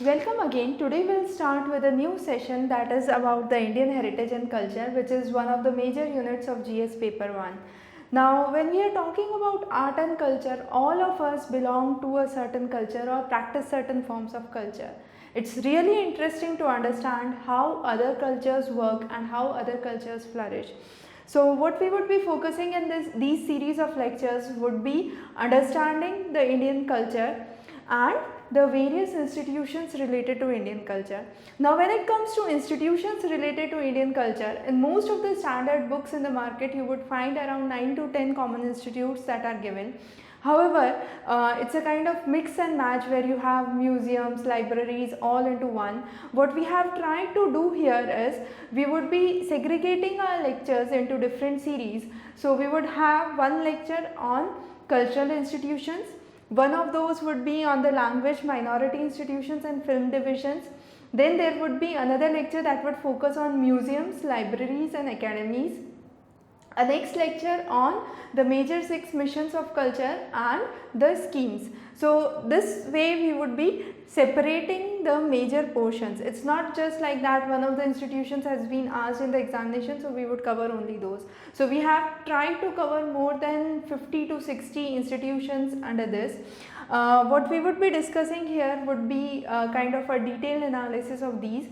Welcome again. Today we'll start with a new session that is about the Indian heritage and culture, which is one of the major units of GS paper 1. Now when we are talking about art and culture, all of us belong to a certain culture or practice certain forms of culture. It's really interesting to understand how other cultures work and how other cultures flourish. So what we would be focusing in these series of lectures would be understanding the Indian culture and the various institutions related to Indian culture. Now when it comes to institutions related to Indian culture, in most of the standard books in the market you would find around 9 to 10 common institutes that are given. However, it's a kind of mix and match where you have museums, libraries all into one. What we have tried to do here is we would be segregating our lectures into different series. So we would have one lecture on cultural institutions. One of those would be on the language, minority institutions and film divisions. Then there would be another lecture that would focus on museums, libraries and academies. A next lecture on the major 6 missions of culture and the schemes. So this way we would be separating the major portions. It's not just like that one of the institutions has been asked in the examination, so we would cover only those. So we have tried to cover more than 50 to 60 institutions under this. What we would be discussing here would be kind of a detailed analysis of these.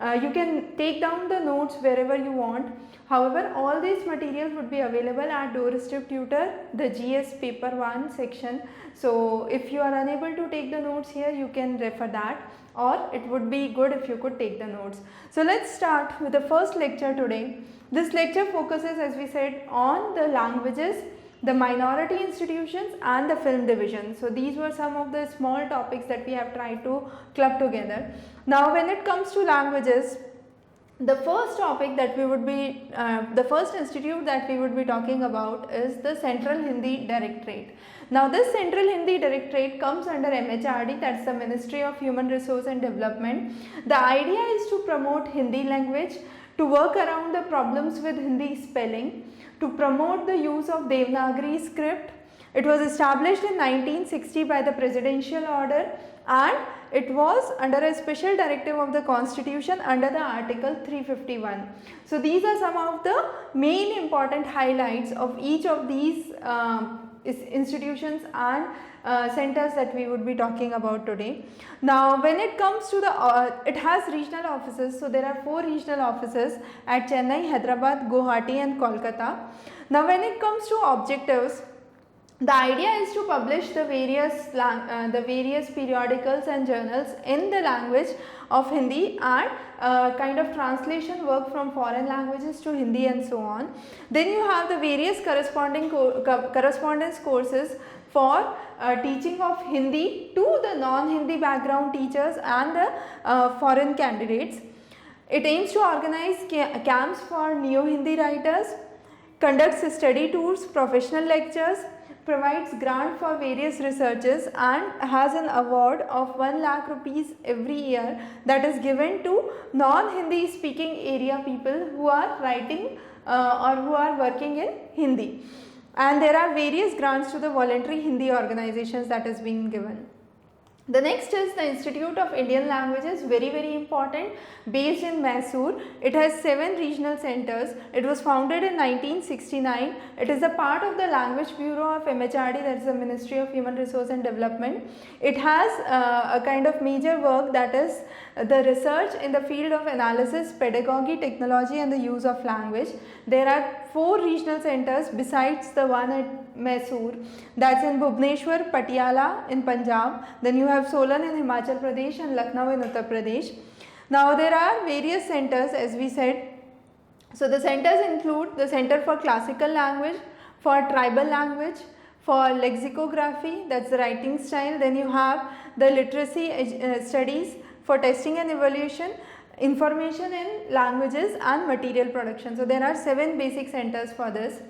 You can take down the notes wherever you want. However, all these materials would be available at Doorstep Tutor, the GS paper 1 section. So if you are unable to take the notes here, you can refer that, or it would be good if you could take the notes. So let's start with the first lecture today. This lecture focuses, as we said, on the languages, the minority institutions and the film division. So these were some of the small topics that we have tried to club together. Now when it comes to languages, the first topic that we would be, the first institute that we would be talking about is the Central Hindi Directorate. Now this Central Hindi Directorate comes under MHRD, that's the Ministry of Human Resource and Development. The idea is to promote Hindi language, to work around the problems with Hindi spelling, to promote the use of Devanagari script. It was established in 1960 by the presidential order and it was under a special directive of the constitution under the article 351. So these are some of the main important highlights of each of these institutions and centers that we would be talking about today. Now when it comes to the, it has regional offices, so there are 4 regional offices at Chennai, Hyderabad, Guwahati and Kolkata. Now when it comes to objectives, the idea is to publish the various periodicals and journals in the language of Hindi and kind of translation work from foreign languages to Hindi and so on. Then you have the various correspondence courses for teaching of Hindi to the non-Hindi background teachers and the foreign candidates. It aims to organize camps for neo-Hindi writers, conducts study tours, professional lectures, provides grant for various researches and has an award of 1 lakh rupees every year that is given to non-Hindi speaking area people who are writing or who are working in Hindi. And there are various grants to the voluntary Hindi organizations that is being given. The next is the Institute of Indian Languages, very important, based in Mysore. It has 7 regional centers. It was founded in 1969. It is a part of the Language Bureau of MHRD, that is the Ministry of Human Resource and Development. It has a kind of major work, that is the research in the field of analysis, pedagogy, technology and the use of language. There are 4 regional centers besides the one at Mysore, that's in Bhubaneswar, Patiala in Punjab. Then you have Solan in Himachal Pradesh and Lucknow in Uttar Pradesh. Now there are various centers, as we said. So the centers include the Center for Classical Language, for Tribal Language, for Lexicography, that's the writing style. Then you have the Literacy Studies for Testing and Evaluation, Information in Languages and Material Production. So there are 7 basic centers for this.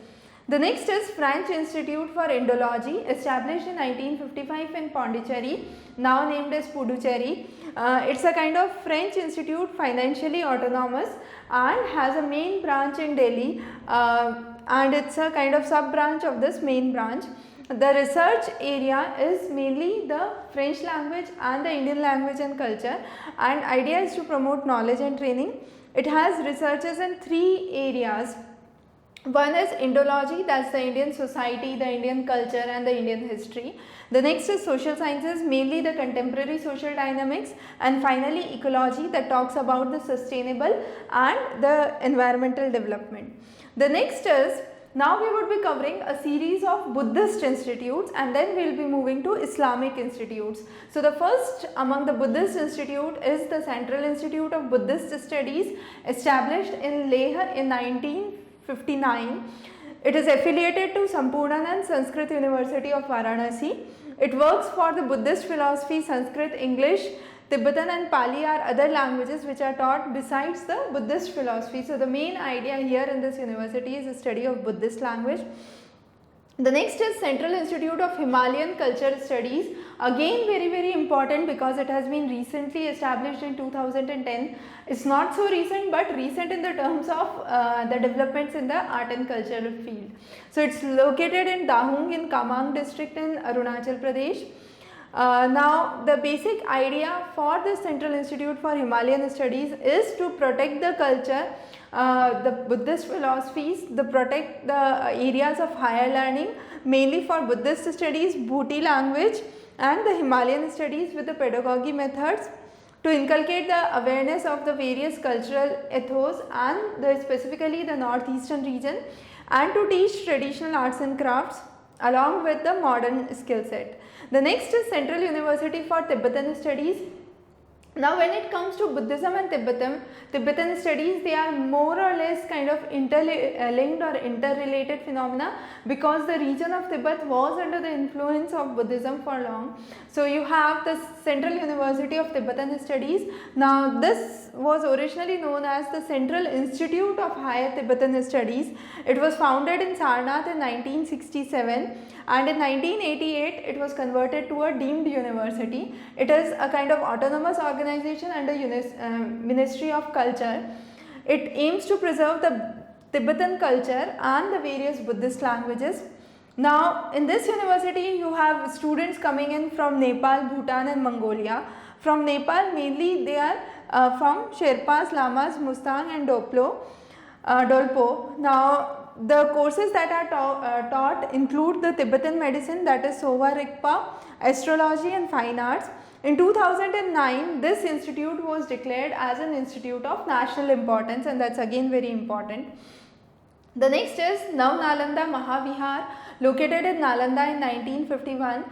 The next is French Institute for Indology, established in 1955 in Pondicherry, now named as Puducherry. It's a kind of French institute, financially autonomous and has a main branch in Delhi and it's a kind of sub branch of this main branch. The research area is mainly the French language and the Indian language and culture, and idea is to promote knowledge and training. It has researches in 3 areas. One is Indology, that's the Indian society, the Indian culture and the Indian history. The next is social sciences, mainly the contemporary social dynamics, and finally ecology, that talks about the sustainable and the environmental development. The next is, now we would be covering a series of Buddhist institutes, and then we will be moving to Islamic institutes. So the first among the Buddhist institute is the Central Institute of Buddhist Studies, established in Leh in 1959. It is affiliated to Sampurnanand Sanskrit University of Varanasi. It works for the Buddhist philosophy. Sanskrit, English, Tibetan and Pali are other languages which are taught besides the Buddhist philosophy. So the main idea here in this university is the study of Buddhist language. The next is Central Institute of Himalayan Culture Studies, again very important because it has been recently established in 2010. It's not so recent, but recent in the terms of the developments in the art and cultural field. So it's located in Dahung in Kamang district in Arunachal Pradesh. Now the basic idea for the Central Institute for Himalayan Studies is to protect the culture, the Buddhist philosophies, to protect the areas of higher learning, mainly for Buddhist studies, Bhuti language and the Himalayan studies with the pedagogy methods, to inculcate the awareness of the various cultural ethos and specifically the northeastern region, and to teach traditional arts and crafts along with the modern skill set. The next is Central University for Tibetan Studies. Now when it comes to Buddhism and Tibetan studies, they are more or less kind of interlinked or interrelated phenomena, because the region of Tibet was under the influence of Buddhism for long. So you have the Central University of Tibetan Studies. Now this was originally known as the Central Institute of Higher Tibetan Studies. It was founded in Sarnath in 1967, and in 1988 it was converted to a deemed university. It is a kind of autonomous organization under Ministry of Culture. It aims to preserve the Tibetan culture and the various Buddhist languages. Now in this university you have students coming in from Nepal, Bhutan and Mongolia. From Nepal mainly they are from Sherpas, Lamas, Mustang and Dolpo. Now the courses that are taught include the Tibetan medicine, that is Sowa Rigpa, astrology and fine arts. In 2009 this institute was declared as an institute of national importance, and that's again very important. The next is Nav Nalanda Mahavihar, located in Nalanda in 1951.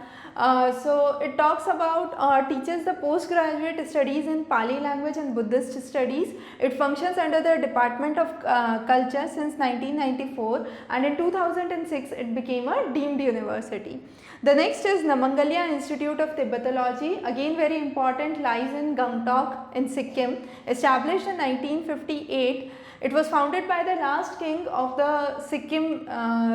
So it talks about teaches the postgraduate studies in Pali language and Buddhist studies. It functions under the Department of Culture since 1994, and in 2006 it became a deemed university. The next is Namangalya Institute of Tibetology, again very important, lies in Gangtok in Sikkim, established in 1958. It was founded by the last king of the Sikkim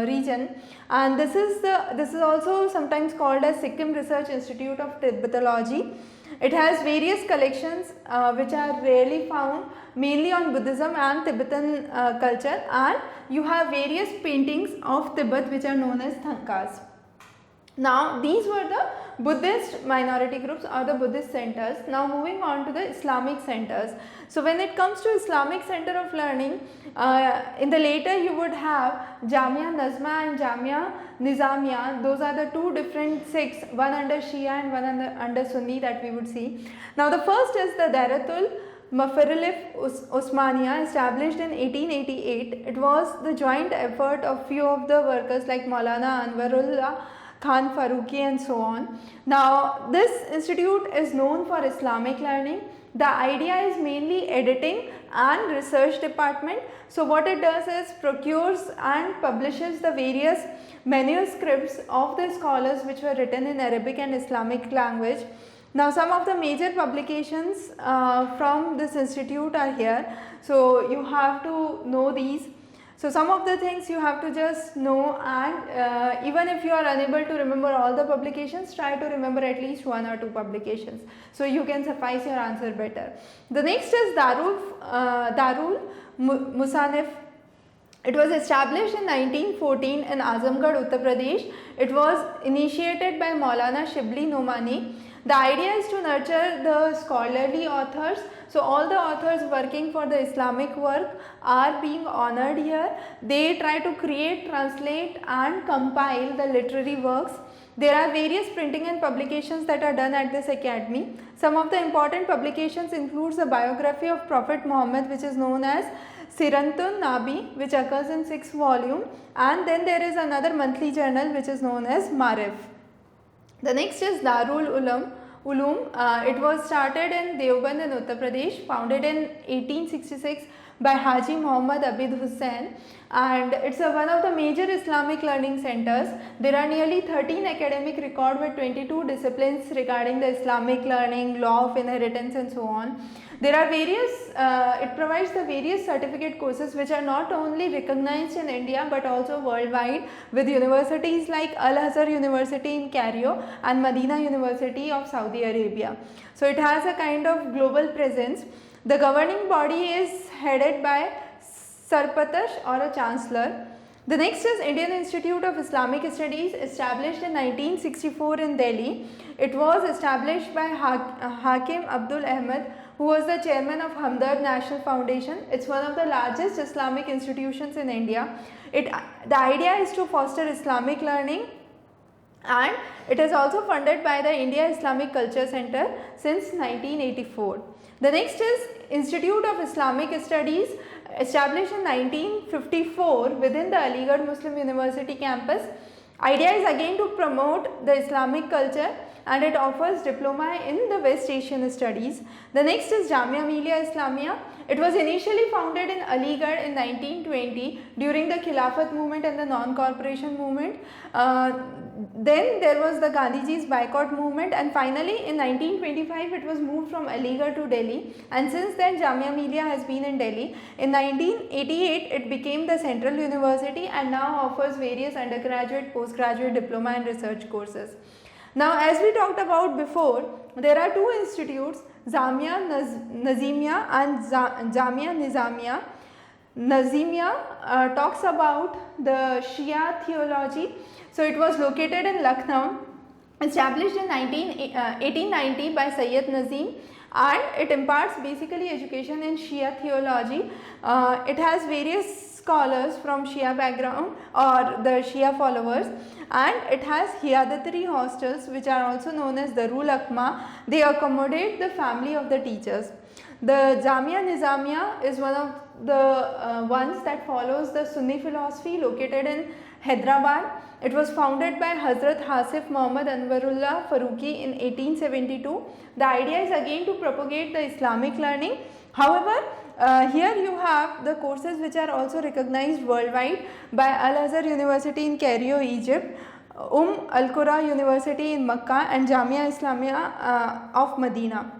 region, and this is also sometimes called as Sikkim Research Institute of Tibetology. It has various collections which are rarely found, mainly on Buddhism and Tibetan culture, and you have various paintings of Tibet which are known as Thankas. Now these were the Buddhist minority groups or the Buddhist centers. Now moving on to the Islamic centers. So when it comes to Islamic center of learning, in the later you would have Jamia Nazma and Jamia Nizamiya. Those are the two different sects, one under Shia and one under Sunni, that we would see. Now the first is the Daratul Mafarilif Osmania, established in 1888. It was the joint effort of few of the workers like Maulana Anwarullah Khan Farooqi and so on. Now this institute is known for Islamic learning. The idea is mainly editing and research department. So what it does is procures and publishes the various manuscripts of the scholars which were written in Arabic and Islamic language. Now some of the major publications from this institute are here. So you have to know these. So some of the things you have to just know, and even if you are unable to remember all the publications, try to remember at least one or two publications, so you can suffice your answer better. The next is Darul Musanif. It was established in 1914 in Azamgarh, Uttar Pradesh. It was initiated by Maulana Shibli Nomani. The idea is to nurture the scholarly authors. So all the authors working for the Islamic work are being honored here. They try to create, translate and compile the literary works. There are various printing and publications that are done at this academy. Some of the important publications includes the biography of Prophet Muhammad, which is known as Sirantun Nabi, which occurs in 6 volume, and then there is another monthly journal which is known as Marif. The next is Darul Uloom. It was started in Deoband in Uttar Pradesh, founded in 1866 by Haji Muhammad Abid Hussain, and it's one of the major Islamic learning centers. There are nearly 13 academic records with 22 disciplines regarding the Islamic learning, law of inheritance and so on. There are various, it provides the various certificate courses which are not only recognized in India but also worldwide, with universities like Al-Azhar University in Cairo and Medina University of Saudi Arabia. So it has a kind of global presence. The governing body is headed by Sarpatash or a chancellor. The next is Indian Institute of Islamic Studies, established in 1964 in Delhi. It was established by Hakim Abdul Ahmed, who was the chairman of Hamdard National Foundation. It's one of the largest Islamic institutions in India. The idea is to foster Islamic learning, and it is also funded by the India Islamic Culture Center since 1984. The next is Institute of Islamic Studies, established in 1954 within the Aligarh Muslim University campus. Idea is again to promote the Islamic culture, and it offers diploma in the West Asian studies. The next is Jamia Millia Islamia. It was initially founded in Aligarh in 1920 during the Khilafat movement and the non-corporation movement. Then there was the Gandhiji's boycott movement, and finally in 1925 it was moved from Aligarh to Delhi, and since then Jamia Millia has been in Delhi. In 1988 it became the Central University and now offers various undergraduate, postgraduate, diploma and research courses. Now, as we talked about before, there are two institutes, Jamia Nazimia and Jamia Nizamia. Nazimia talks about the Shia theology. So it was located in Lucknow, established in 1890 by Sayyid Nazim, and it imparts basically education in Shia theology. It has various scholars from Shia background or the Shia followers, and it has Hiyadatri hostels, which are also known as Darul Akma. They accommodate the family of the teachers. The Jamia Nizamia is one of the ones that follows the Sunni philosophy, located in Hyderabad. It was founded by Hazrat Hasif Muhammad Anwarullah Faruqi in 1872. The idea is again to propagate the Islamic learning. However, here you have the courses which are also recognized worldwide by Al-Azhar University in Cairo, Egypt, Al-Qura University in Makkah, and Jamia Islamia of Medina.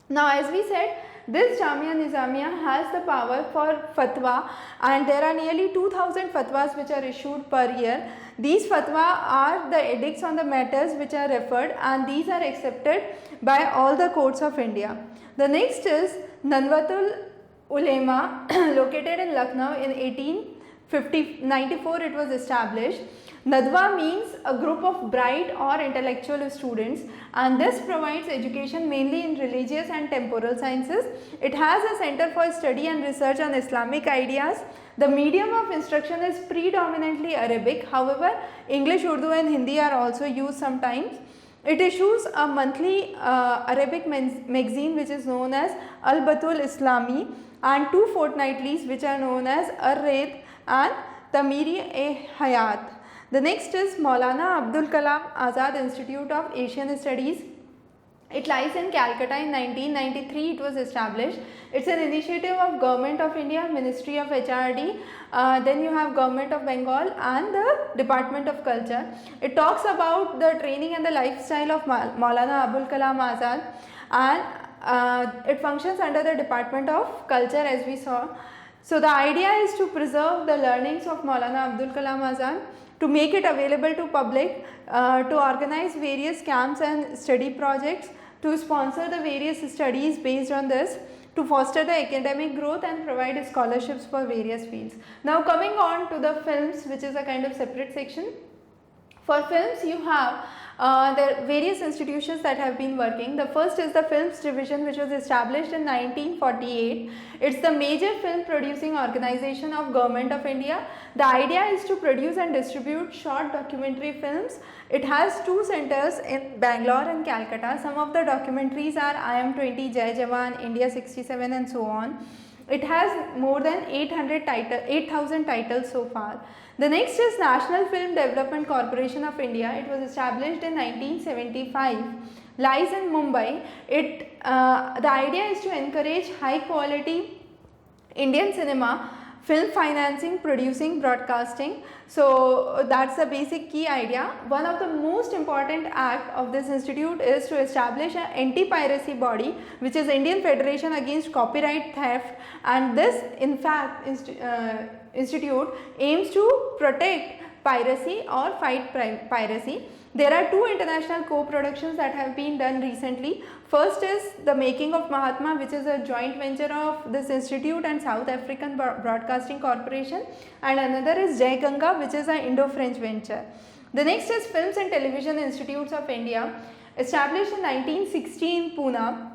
Now, as we said, this Jamia Nizamia has the power for fatwa, and there are nearly 2000 fatwas which are issued per year. These fatwa are the edicts on the matters which are referred, and these are accepted by all the courts of India. The next is Nanwatul Ulema, located in Lucknow in 1894 it was established. Nadwa means a group of bright or intellectual students, and this provides education mainly in religious and temporal sciences. It has a center for study and research on Islamic ideas. The medium of instruction is predominantly Arabic. However, English, Urdu and Hindi are also used sometimes. It issues a monthly Arabic magazine which is known as Al-Batul Islami, and two fortnightlies which are known as Ar-Raid and Tamiri-e-Hayat. The next is Maulana Abdul Kalam Azad Institute of Asian Studies. It lies in Calcutta. In 1993 it was established. It's an initiative of Government of India, Ministry of HRD, then you have Government of Bengal and the Department of Culture. It talks about the training and the lifestyle of Maulana Abdul Kalam Azad, and it functions under the Department of Culture, as we saw. So the idea is to preserve the learnings of Maulana Abdul Kalam Azad, to make it available to public, to organize various camps and study projects, to sponsor the various studies based on this, to foster the academic growth and provide scholarships for various fields. Now coming on to the films, which is a kind of separate section. For films, you have there are various institutions that have been working. The first is the Films Division, which was established in 1948. It's the major film producing organization of Government of India. The idea is to produce and distribute short documentary films. It has two centers in Bangalore and Calcutta. Some of the documentaries are I Am 20, Jai Jawan, India 67 and so on. It has more than 8,000 titles so far. The next is National Film Development Corporation of India. It was established in 1975, lies in Mumbai. The idea is to encourage high quality Indian cinema, film financing, producing, broadcasting. So that's the basic key idea. One of the most important act of this institute is to establish an anti-piracy body, which is Indian Federation Against Copyright Theft, and this in fact institute aims to protect piracy or fight piracy. There are two international co-productions that have been done recently. First is The Making of Mahatma, which is a joint venture of this institute and South African Broadcasting Corporation, and another is Jai Ganga, which is an Indo-French venture. The next is Films and Television Institutes of India, established in 1960 in Pune.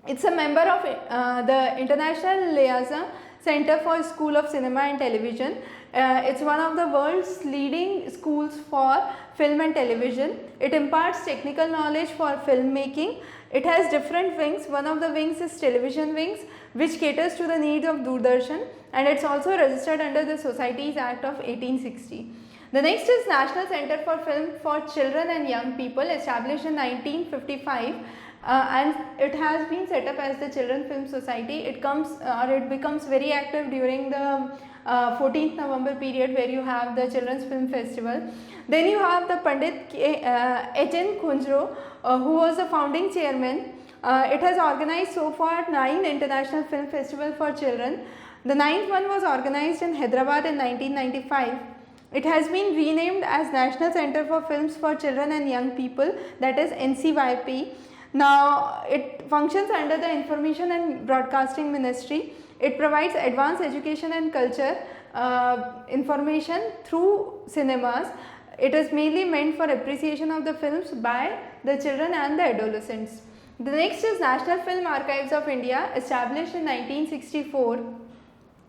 It's a member of the International Liaison Center for School of Cinema and Television. It's one of the world's leading schools for film and television. It imparts technical knowledge for filmmaking. It has different wings. One of the wings is television wings, which caters to the needs of Doordarshan, and it's also registered under the Societies Act of 1860. The next is National Center for Film for Children and Young People, established in 1955. And it has been set up as the Children Film Society. It becomes very active during the 14th November period, where you have the Children's Film Festival. Then you have the Pandit H.N. Kunjro, who was the founding chairman. It has organized so far 9 international film festivals for children. The 9th one was organized in Hyderabad in 1995. It has been renamed as National Center for Films for Children and Young People, that is NCYP. Now, it functions under the Information and Broadcasting Ministry. It provides advanced education and culture information through cinemas. It is mainly meant for appreciation of the films by the children and the adolescents. The next is National Film Archives of India, established in 1964.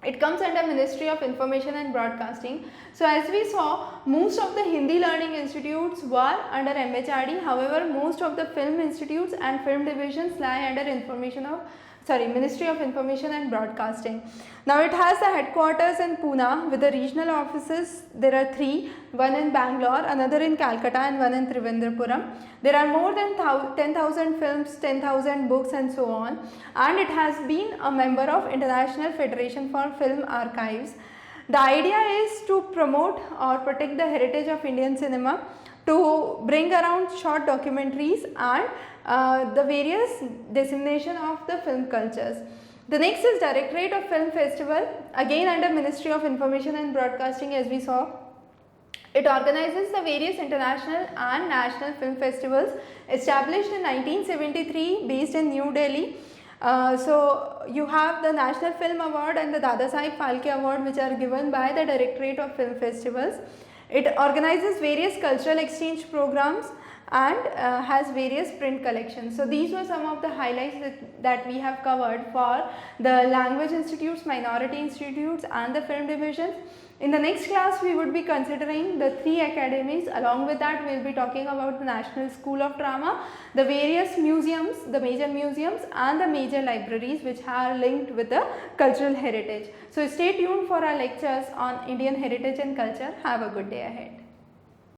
It comes under Ministry of Information and Broadcasting. So as we saw, most of the Hindi learning institutes were under MHRD. However, most of the film institutes and film divisions lie under Ministry of Information and Broadcasting. Now it has the headquarters in Pune with the regional offices. There are 3, one in Bangalore, another in Calcutta and one in Trivandrum. There are more than 10,000 films, 10,000 books and so on, and it has been a member of International Federation for Film Archives. The idea is to promote or protect the heritage of Indian cinema, to bring around short documentaries and the various dissemination of the film cultures. The next is Directorate of Film Festival, again under Ministry of Information and Broadcasting, as we saw. It organizes the various international and national film festivals, established in 1973, based in New Delhi. So you have the National Film Award and the Dadasaheb Phalke Award, which are given by the Directorate of Film Festivals. It organizes various cultural exchange programs and has various print collections. So these were some of the highlights that we have covered for the language institutes, minority institutes and the film divisions. In the next class, we would be considering the 3 academies. Along with that, we will be talking about the National School of Drama, the various museums, the major museums and the major libraries which are linked with the cultural heritage. So stay tuned for our lectures on Indian heritage and culture. Have a good day ahead.